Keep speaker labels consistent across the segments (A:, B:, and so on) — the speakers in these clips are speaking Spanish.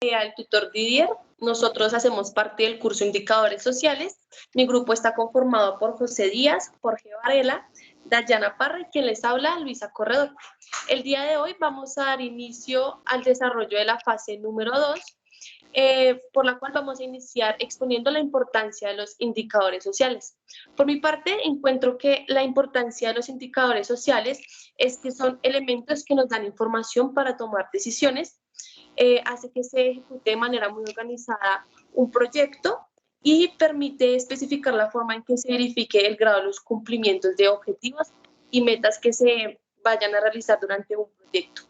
A: al tutor Didier. Nosotros hacemos parte del curso Indicadores Sociales. Mi grupo está conformado por José Díaz, Jorge Varela, Dayana Parra y quien les habla, Luisa Corredor. El día de hoy vamos a dar inicio al desarrollo de la fase número 2, por la cual vamos a iniciar exponiendo la importancia de los indicadores sociales. Por mi parte, encuentro que la importancia de los indicadores sociales es que son elementos que nos dan información para tomar decisiones, hace que se ejecute de manera muy organizada un proyecto y permite especificar la forma en que se verifique el grado de los cumplimientos de objetivos y metas que se vayan a realizar durante un proyecto.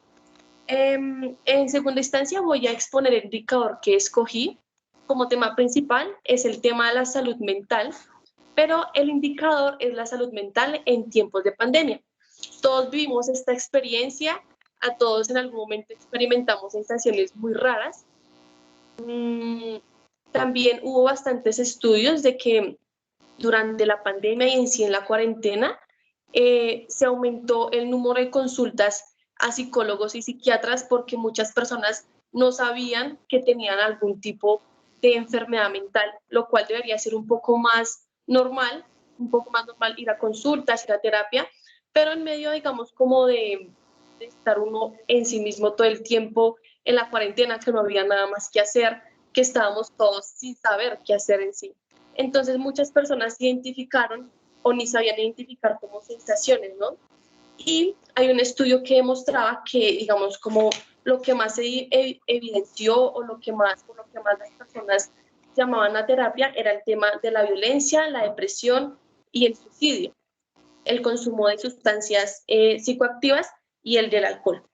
A: En segunda instancia voy a exponer el indicador que escogí. Como tema principal es el tema de la salud mental, pero el indicador es la salud mental en tiempos de pandemia. Todos vivimos esta experiencia, a todos en algún momento experimentamos sensaciones muy raras. También hubo bastantes estudios de que durante la pandemia y en sí en la cuarentena se aumentó el número de consultas a psicólogos y psiquiatras porque muchas personas no sabían que tenían algún tipo de enfermedad mental, lo cual debería ser un poco más normal ir a consultas, ir a terapia, pero en medio, digamos, como de estar uno en sí mismo todo el tiempo en la cuarentena, que no había nada más que hacer, que estábamos todos sin saber qué hacer en sí. Entonces muchas personas identificaron o ni sabían identificar como sensaciones, ¿no? Y hay un estudio que demostraba que, digamos, como lo que más se evidenció o por lo que más las personas llamaban a terapia era el tema de la violencia, la depresión y el suicidio, el consumo de sustancias psicoactivas y el del alcohol.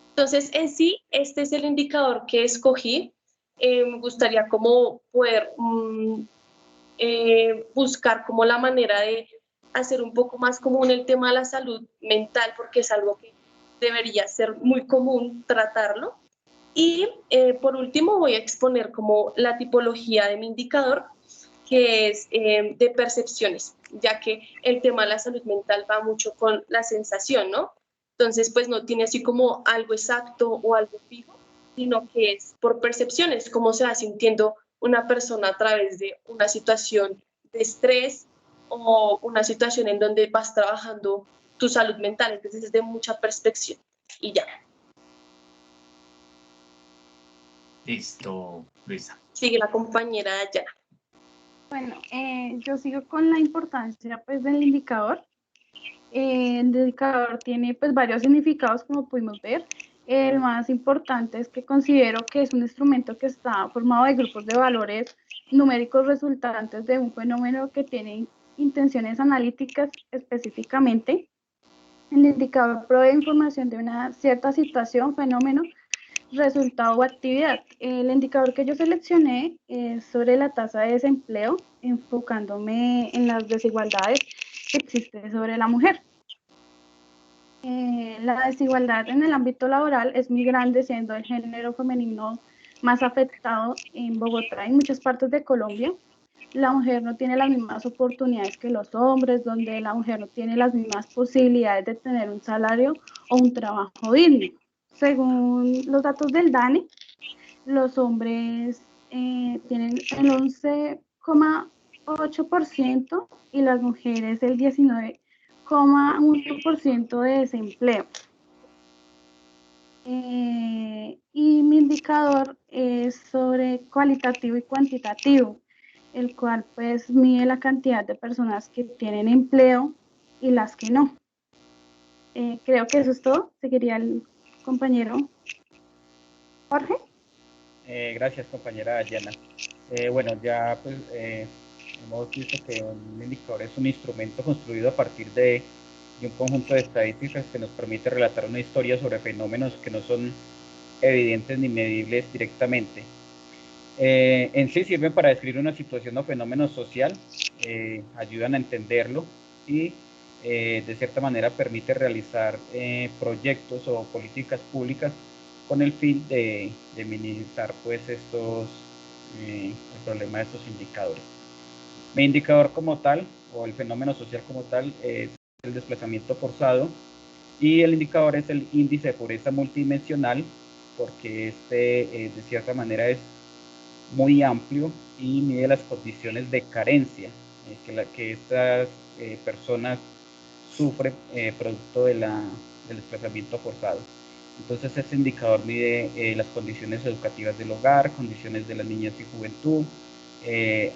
A: Entonces, en sí, este es el indicador que escogí. Me gustaría como poder buscar como la manera de hacer un poco más común el tema de la salud mental, porque es algo que debería ser muy común tratarlo. Y por último voy a exponer como la tipología de mi indicador, que es de percepciones, ya que el tema de la salud mental va mucho con la sensación, ¿no? Entonces, pues no tiene así como algo exacto o algo fijo, sino que es por percepciones, cómo se va sintiendo una persona a través de una situación de estrés o una situación en donde vas trabajando tu salud mental. Entonces es de mucha perspectiva. Y ya.
B: Listo, Luisa.
A: Sigue la compañera Yana.
C: Bueno, yo sigo con la importancia pues del indicador. El indicador tiene pues varios significados como pudimos ver. El más importante es que considero que es un instrumento que está formado de grupos de valores numéricos resultantes de un fenómeno que tiene intenciones analíticas específicamente. El indicador provee información de una cierta situación, fenómeno, resultado o actividad. El indicador que yo seleccioné es sobre la tasa de desempleo, enfocándome en las desigualdades que existen sobre la mujer. La desigualdad en el ámbito laboral es muy grande, siendo el género femenino más afectado en Bogotá y en muchas partes de Colombia. La mujer no tiene las mismas oportunidades que los hombres, donde la mujer no tiene las mismas posibilidades de tener un salario o un trabajo digno. Según los datos del DANE, los hombres tienen el 11,8% y las mujeres el 19,1% de desempleo. Y mi indicador es sobre cualitativo y cuantitativo, el cual pues mide la cantidad de personas que tienen empleo y las que no. Creo que eso es todo. Seguiría el compañero Jorge.
D: Gracias, compañera Yana. Bueno, ya pues hemos visto que un indicador es un instrumento construido a partir de un conjunto de estadísticas que nos permite relatar una historia sobre fenómenos que no son evidentes ni medibles directamente. En sí sirven para describir una situación o fenómeno social, ayudan a entenderlo y de cierta manera permite realizar proyectos o políticas públicas con el fin de minimizar pues el problema de estos indicadores. Mi indicador como tal, o el fenómeno social como tal, es el desplazamiento forzado, y el indicador es el índice de pobreza multidimensional, porque de cierta manera es muy amplio y mide las condiciones de carencia que estas personas sufren producto del desplazamiento forzado. Entonces este indicador mide las condiciones educativas del hogar, condiciones de la niñez y juventud,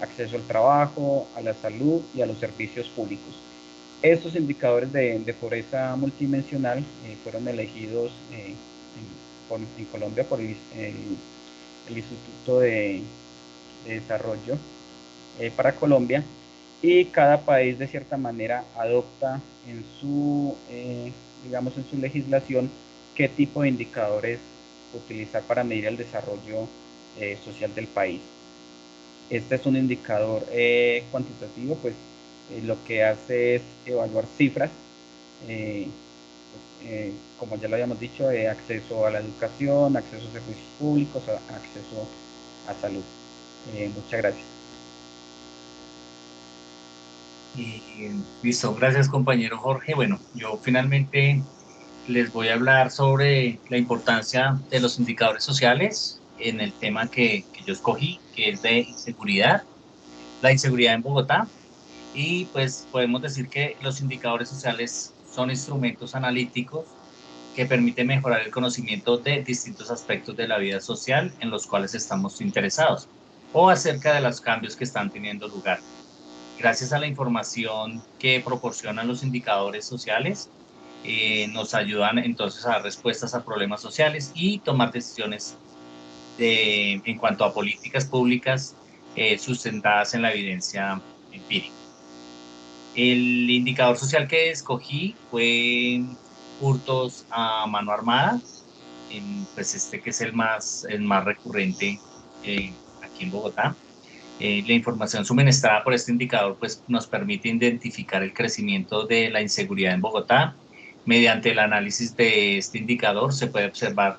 D: acceso al trabajo, a la salud y a los servicios públicos. Estos indicadores de pobreza multidimensional fueron elegidos en Colombia por el Instituto de Desarrollo para Colombia, y cada país de cierta manera adopta en su, digamos, en su legislación qué tipo de indicadores utilizar para medir el desarrollo social del país. Este es un indicador cuantitativo, pues lo que hace es evaluar cifras, como ya lo habíamos dicho, acceso a la educación, acceso a servicios públicos, acceso a salud. Muchas gracias.
B: Listo, gracias compañero Jorge. Bueno, yo finalmente les voy a hablar sobre la importancia de los indicadores sociales en el tema que yo escogí, que es de inseguridad, la inseguridad en Bogotá. Y pues podemos decir que los indicadores sociales son instrumentos analíticos que permiten mejorar el conocimiento de distintos aspectos de la vida social en los cuales estamos interesados o acerca de los cambios que están teniendo lugar. Gracias a la información que proporcionan los indicadores sociales, nos ayudan entonces a dar respuestas a problemas sociales y tomar decisiones en cuanto a políticas públicas sustentadas en la evidencia empírica. El indicador social que escogí fue hurtos a mano armada, pues que es el más recurrente aquí en Bogotá. La información suministrada por este indicador pues, nos permite identificar el crecimiento de la inseguridad en Bogotá. Mediante el análisis de este indicador se puede observar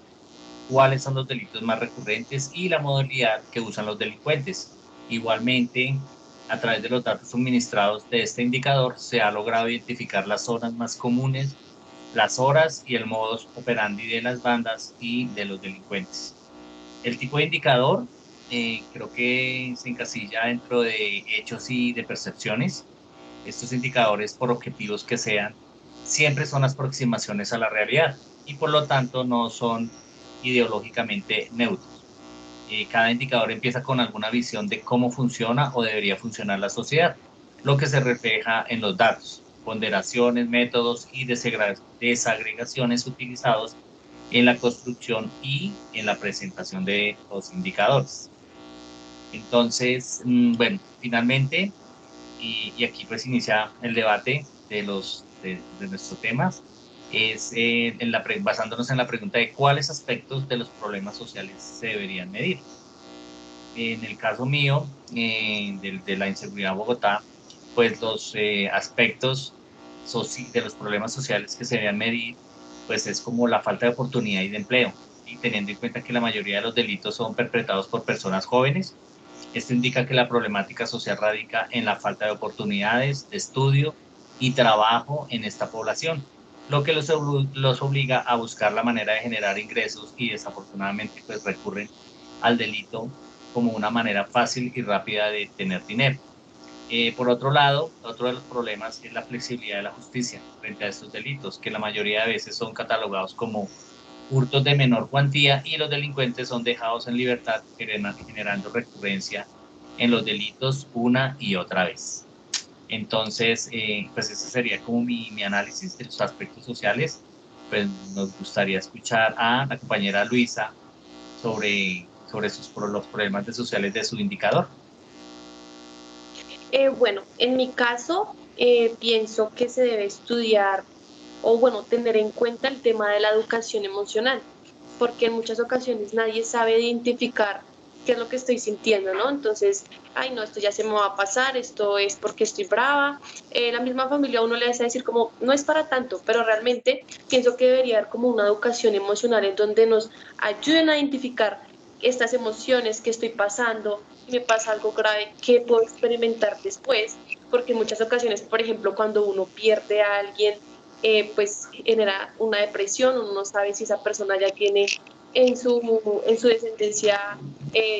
B: cuáles son los delitos más recurrentes y la modalidad que usan los delincuentes. Igualmente, a través de los datos suministrados de este indicador, se ha logrado identificar las zonas más comunes, las horas y el modus operandi de las bandas y de los delincuentes. El tipo de indicador creo que se encasilla dentro de hechos y de percepciones. Estos indicadores, por objetivos que sean, siempre son aproximaciones a la realidad y por lo tanto no son ideológicamente neutros. Cada indicador empieza con alguna visión de cómo funciona o debería funcionar la sociedad, lo que se refleja en los datos, ponderaciones, métodos y desagregaciones utilizados en la construcción y en la presentación de los indicadores. Entonces, bueno, finalmente, y aquí pues inicia el debate de nuestros temas, es basándonos en la pregunta de cuáles aspectos de los problemas sociales se deberían medir. En el caso mío, de la inseguridad en Bogotá, pues los aspectos de los problemas sociales que se deberían medir, pues es como la falta de oportunidad y de empleo, y teniendo en cuenta que la mayoría de los delitos son perpetrados por personas jóvenes. Esto indica que la problemática social radica en la falta de oportunidades de estudio y trabajo en esta población, lo que los obliga a buscar la manera de generar ingresos y desafortunadamente pues recurren al delito como una manera fácil y rápida de tener dinero. Por otro lado, otro de los problemas es la flexibilidad de la justicia frente a estos delitos, que la mayoría de veces son catalogados como hurtos de menor cuantía y los delincuentes son dejados en libertad, generando recurrencia en los delitos una y otra vez. Entonces, pues ese sería como mi análisis de los aspectos sociales. Pues nos gustaría escuchar a la compañera Luisa sobre los problemas sociales de su indicador.
A: Bueno, en mi caso, pienso que se debe estudiar o, bueno, tener en cuenta el tema de la educación emocional, porque en muchas ocasiones nadie sabe identificar qué es lo que estoy sintiendo, ¿no? Entonces, ay, no, esto ya se me va a pasar, esto es porque estoy brava. La misma familia a uno le hace decir como, no es para tanto, pero realmente pienso que debería haber como una educación emocional en donde nos ayuden a identificar estas emociones que estoy pasando, si me pasa algo grave, qué puedo experimentar después, porque en muchas ocasiones, por ejemplo, cuando uno pierde a alguien, pues genera una depresión, uno no sabe si esa persona ya tiene en su descendencia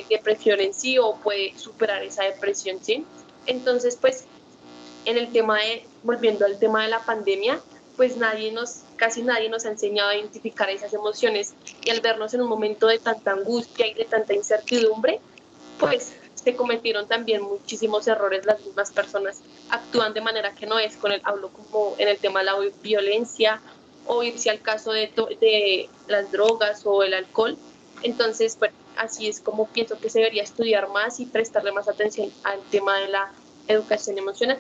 A: depresión en sí o puede superar esa depresión, ¿sí? Entonces, pues en el tema volviendo al tema de la pandemia, pues casi nadie nos ha enseñado a identificar esas emociones y al vernos en un momento de tanta angustia y de tanta incertidumbre, pues se cometieron también muchísimos errores, las mismas personas actúan de manera que no es, hablo como en el tema de la violencia o irse al caso de las drogas o el alcohol. Entonces, bueno, así es como pienso que se debería estudiar más y prestarle más atención al tema de la educación emocional.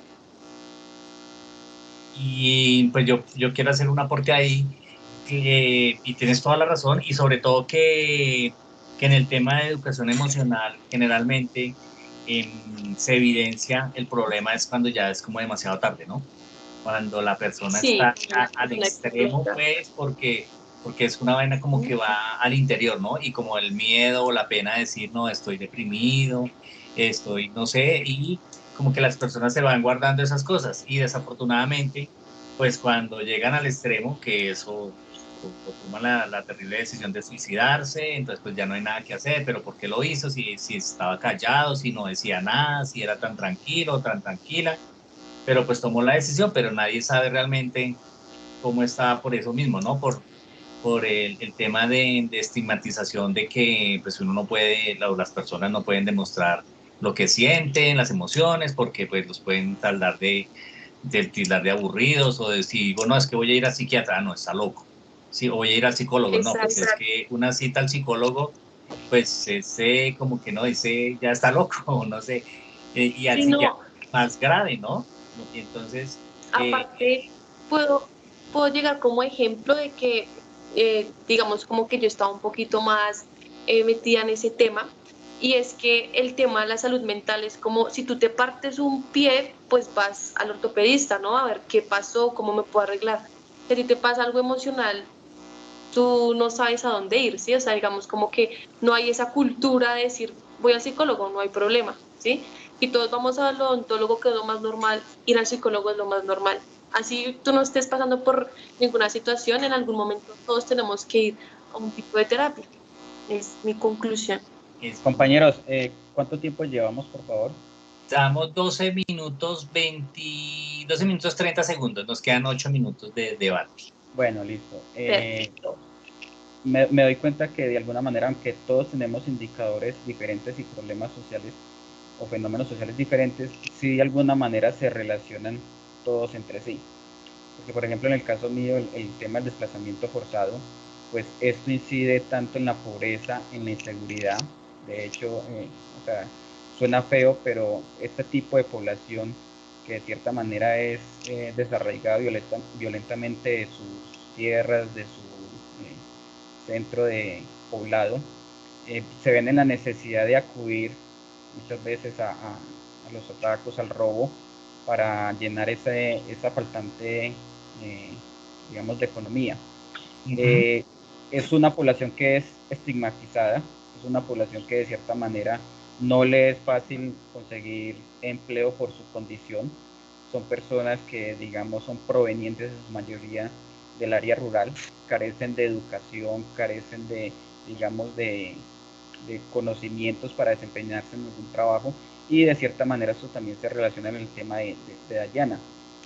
B: Y pues yo quiero hacer un aporte ahí, y tienes toda la razón, y sobre todo que en el tema de educación emocional generalmente se evidencia el problema es cuando ya es como demasiado tarde, ¿no? Cuando la persona
A: Sí,
B: está al extremo,
A: explota.
B: pues porque es una vaina como que va al interior, ¿no? Y como el miedo o la pena de decir, no, estoy deprimido, estoy, no sé, y como que las personas se van guardando esas cosas. Y desafortunadamente, pues cuando llegan al extremo, que eso o toman la terrible decisión de suicidarse, entonces pues ya no hay nada que hacer, pero ¿por qué lo hizo? Si estaba callado, si no decía nada, si era tan tranquilo, tan tranquila, pero pues tomó la decisión, pero nadie sabe realmente cómo está por eso mismo, ¿no? Por el tema de estigmatización de que pues uno no puede, las personas no pueden demostrar lo que sienten, las emociones, porque pues los pueden tildar de aburridos o de decir, bueno, es que voy a ir al psiquiatra, no, está loco. Sí, o voy a ir al psicólogo, no, pues
A: Exacto.
B: es que una cita al psicólogo, pues ese como que no, ese ya está loco, no sé, y al
A: Sí,
B: psiquiatra
A: no,
B: más grave, ¿no? Y entonces,
A: aparte puedo llegar como ejemplo de que, digamos, como que yo estaba un poquito más metida en ese tema, y es que el tema de la salud mental es como si tú te partes un pie, pues vas al ortopedista, ¿no? A ver qué pasó, cómo me puedo arreglar. Si a ti te pasa algo emocional, tú no sabes a dónde ir, ¿sí? O sea, digamos como que no hay esa cultura de decir, voy al psicólogo, no hay problema, ¿sí? Y todos vamos al odontólogo, que es lo más normal, ir al psicólogo es lo más normal. Así tú no estés pasando por ninguna situación, en algún momento todos tenemos que ir a un tipo de terapia. Es mi conclusión.
B: es
D: Compañeros, ¿cuánto tiempo llevamos, por favor?
B: Damos 12 minutos 12 minutos 30 segundos, nos quedan 8 minutos de debate.
D: Bueno, listo.
A: Perfecto.
D: Me doy cuenta que de alguna manera, aunque todos tenemos indicadores diferentes y problemas sociales o fenómenos sociales diferentes, sí de alguna manera se relacionan todos entre sí. Porque, por ejemplo, en el caso mío, el tema del desplazamiento forzado, pues esto incide tanto en la pobreza, en la inseguridad. De hecho, o sea, suena feo, pero este tipo de población que de cierta manera es desarraigada violentamente de sus tierras, de su centro de poblado, se ven en la necesidad de acudir muchas veces a los atracos, al robo, para llenar esa faltante, digamos, de economía.
B: Ujú.
D: Eh, es una población que es estigmatizada, es una población que de cierta manera no le es fácil conseguir empleo por su condición. Son personas que, digamos, son provenientes en su mayoría del área rural, carecen de educación, carecen de, digamos, de conocimientos para desempeñarse en algún trabajo, y de cierta manera eso también se relaciona en el tema de Dayana,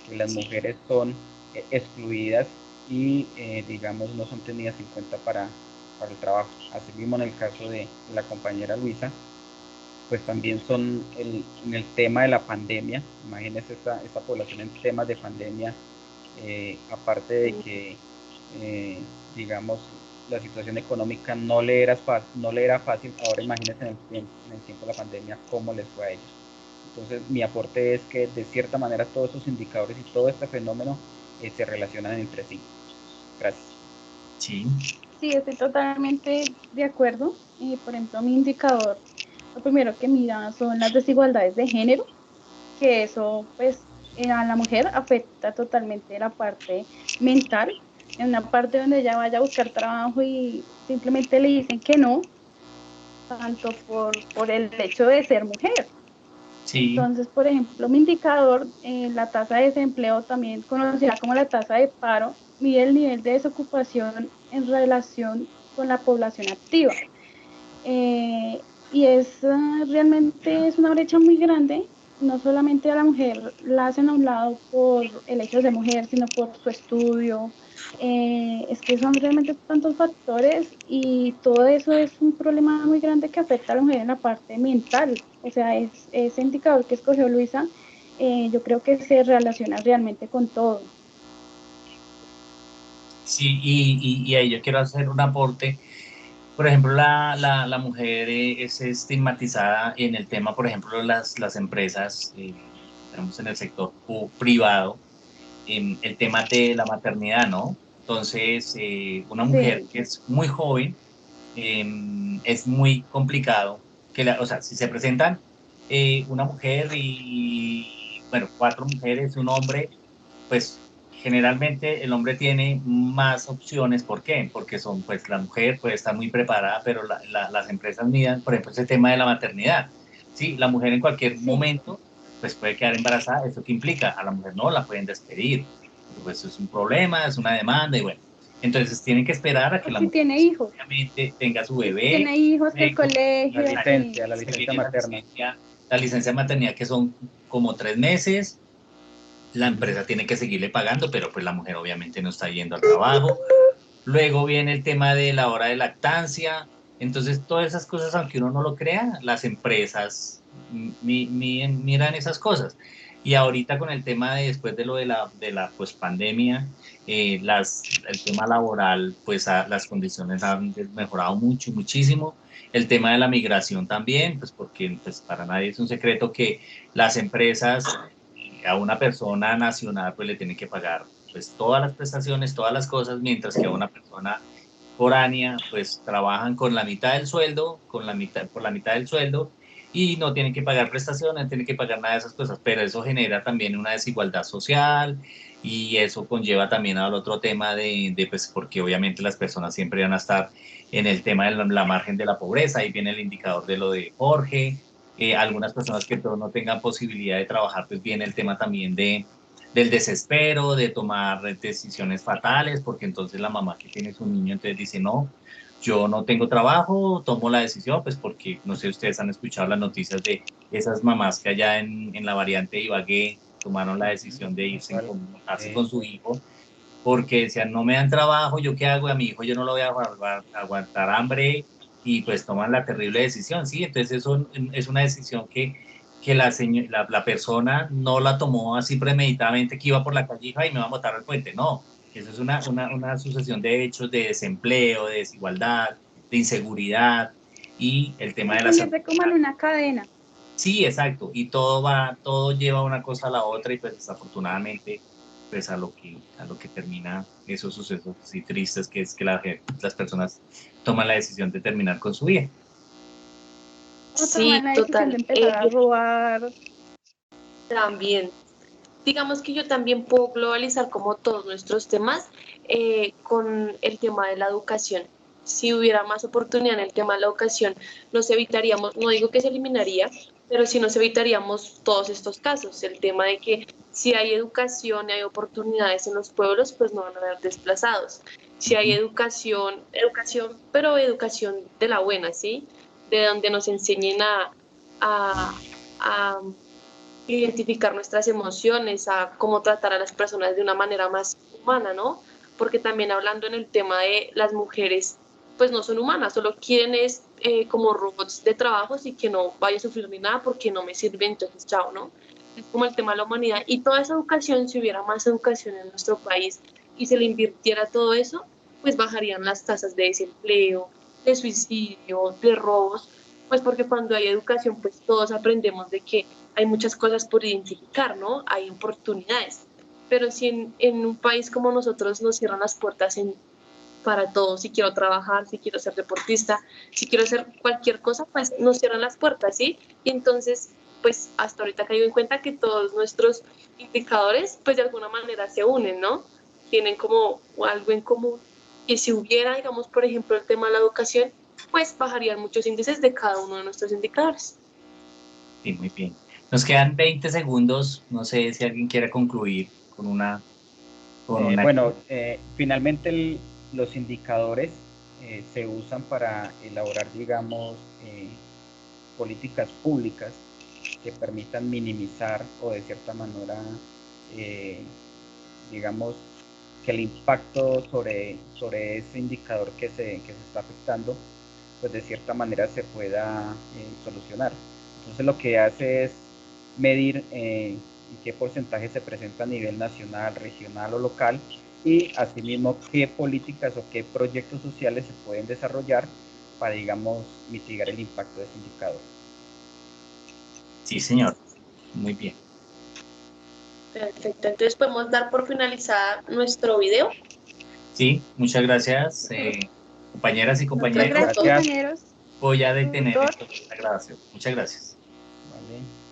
D: que las mujeres son excluidas y digamos no son tenidas en cuenta para el trabajo. Asimismo en el caso de la compañera Luisa, pues también son en el tema de la pandemia, imagínense esta población en temas de pandemia, aparte de que, eh, digamos, la situación económica no le era fácil, ahora imagínense en el tiempo de la pandemia cómo les fue a ellos. Entonces mi aporte es que de cierta manera todos esos indicadores y todo este fenómeno se relacionan entre sí. Gracias.
B: Sí.
C: Sí, estoy totalmente de acuerdo. Por ejemplo, mi indicador, lo primero que mira son las desigualdades de género, que eso pues a la mujer afecta totalmente la parte mental, en una parte donde ella vaya a buscar trabajo y simplemente le dicen que no, tanto por el hecho de ser mujer.
B: Sí.
C: Entonces, por ejemplo, mi indicador, la tasa de desempleo, también conocida como la tasa de paro, mide el nivel de desocupación en relación con la población activa. Y realmente es una brecha muy grande. No solamente a la mujer la hacen a un lado por el hecho de ser mujer, sino por su estudio. Es que son realmente tantos factores y todo eso es un problema muy grande que afecta a la mujer en la parte mental. O sea, ese indicador que escogió Luisa, yo creo que se relaciona realmente con todo.
B: Sí, y ahí yo quiero hacer un aporte. Por ejemplo, la mujer es estigmatizada en el tema, por ejemplo, las empresas, digamos, en el sector privado, en el tema de la maternidad, ¿no? Entonces, una mujer
C: Sí,
B: que es muy joven, es muy complicado o sea, si se presentan una mujer y, bueno, 4 mujeres, un hombre, pues generalmente el hombre tiene más opciones. ¿Por qué? Porque pues la mujer puede estar muy preparada, pero las empresas miran, por ejemplo, ese tema de la maternidad. Sí, la mujer en cualquier
C: sí.
B: momento pues puede quedar embarazada. ¿Eso qué implica? A la mujer no la pueden despedir. Pues es un problema, es una demanda y bueno. Entonces tienen que esperar a que
C: Por
B: la
C: si
B: mujer
C: tiene
B: pues,
C: hijos.
B: obviamente tenga su
C: Si
B: bebé,
C: tiene hijos, que el
B: luego
C: colegio, sí.
D: La
B: se
D: licencia
B: viene
D: materna.
B: la licencia de maternidad, que son como 3 meses. La empresa tiene que seguirle pagando, pero pues la mujer obviamente no está yendo al trabajo. Luego viene el tema de la hora de lactancia. Entonces, todas esas cosas, aunque uno no lo crea, las empresas miran esas cosas. Y ahorita con el tema de después de lo de la pues, pandemia, el tema laboral, pues las condiciones han mejorado mucho, muchísimo. El tema de la migración también, pues porque pues, para nadie es un secreto que las empresas a una persona nacional pues le tienen que pagar pues todas las prestaciones, todas las cosas, mientras que a una persona foránea pues trabajan con la mitad del sueldo, por la mitad del sueldo y no tienen que pagar prestaciones, no tienen que pagar nada de esas cosas, pero eso genera también una desigualdad social y eso conlleva también al otro tema de pues porque obviamente las personas siempre van a estar en el tema de la margen de la pobreza. Ahí viene el indicador de lo de Jorge. Algunas personas que no tengan posibilidad de trabajar, pues viene el tema también del desespero, de tomar decisiones fatales, porque entonces la mamá que tiene su niño entonces dice, no, yo no tengo trabajo, tomo la decisión, pues porque, no sé, ustedes han escuchado las noticias de esas mamás que allá en la variante de Ibagué tomaron la decisión de irse con su hijo, porque decían, no me dan trabajo, ¿yo qué hago? A mi hijo yo no lo voy a aguantar hambre, y pues toman la terrible decisión, ¿sí? Entonces eso es una decisión que la persona no la tomó así premeditadamente, que iba por la calle y me va a botar al puente, no. Eso es una sucesión de hechos de desempleo, de desigualdad, de inseguridad y el tema
C: Se
B: de la
C: convierte como en
B: seguridad.
C: una cadena.
B: Sí, exacto. Y todo lleva una cosa a la otra y pues desafortunadamente pues a lo que termina esos sucesos así tristes, que es que las personas toman la decisión de terminar con su vida.
C: O toman
A: Sí,
C: la decisión de
A: total.
C: empezar a
A: Yo
C: robar.
A: también. Digamos que yo también puedo globalizar como todos nuestros temas con el tema de la educación. Si hubiera más oportunidad en el tema de la educación, nos evitaríamos, no digo que se eliminaría, pero sí nos evitaríamos todos estos casos. El tema de que si hay educación y hay oportunidades en los pueblos, pues no van a haber desplazados. Si hay educación, pero educación de la buena, ¿sí? De donde nos enseñen a identificar nuestras emociones, a cómo tratar a las personas de una manera más humana, ¿no? Porque también hablando en el tema de las mujeres, pues no son humanas, solo quieren es como robots de trabajos y que no vaya a sufrir ni nada porque no me sirve, entonces chao, ¿no? Es como el tema de la humanidad. Y toda esa educación, si hubiera más educación en nuestro país y se le invirtiera todo eso, pues bajarían las tasas de desempleo, de suicidio, de robos, pues porque cuando hay educación, pues todos aprendemos de que hay muchas cosas por identificar, ¿no? Hay oportunidades. Pero si en un país como nosotros nos cierran las puertas para todo, si quiero trabajar, si quiero ser deportista, si quiero hacer cualquier cosa, pues nos cierran las puertas, ¿sí? Y entonces, pues hasta ahorita caigo en cuenta que todos nuestros indicadores, pues de alguna manera se unen, ¿no? Tienen como algo en común. Y si hubiera, digamos, por ejemplo, el tema de la educación, pues bajarían muchos índices de cada uno de nuestros indicadores.
B: Sí, muy bien. Nos quedan 20 segundos. No sé si alguien quiere concluir con una.
D: Finalmente los indicadores se usan para elaborar, digamos, políticas públicas que permitan minimizar o de cierta manera, digamos, que el impacto sobre ese indicador que se está afectando, pues de cierta manera se pueda solucionar. Entonces lo que hace es medir en qué porcentaje se presenta a nivel nacional, regional o local, y asimismo qué políticas o qué proyectos sociales se pueden desarrollar para, digamos, mitigar el impacto de ese indicador.
B: Sí, señor. Muy bien.
A: Perfecto, entonces podemos dar por finalizada nuestro video.
B: Sí, muchas gracias, compañeras y
A: Muchas
B: compañeros.
A: gracias.
C: Gracias, compañeros.
B: Voy a detener
C: Doctor.
B: la grabación. Muchas gracias.
D: ¿Vale?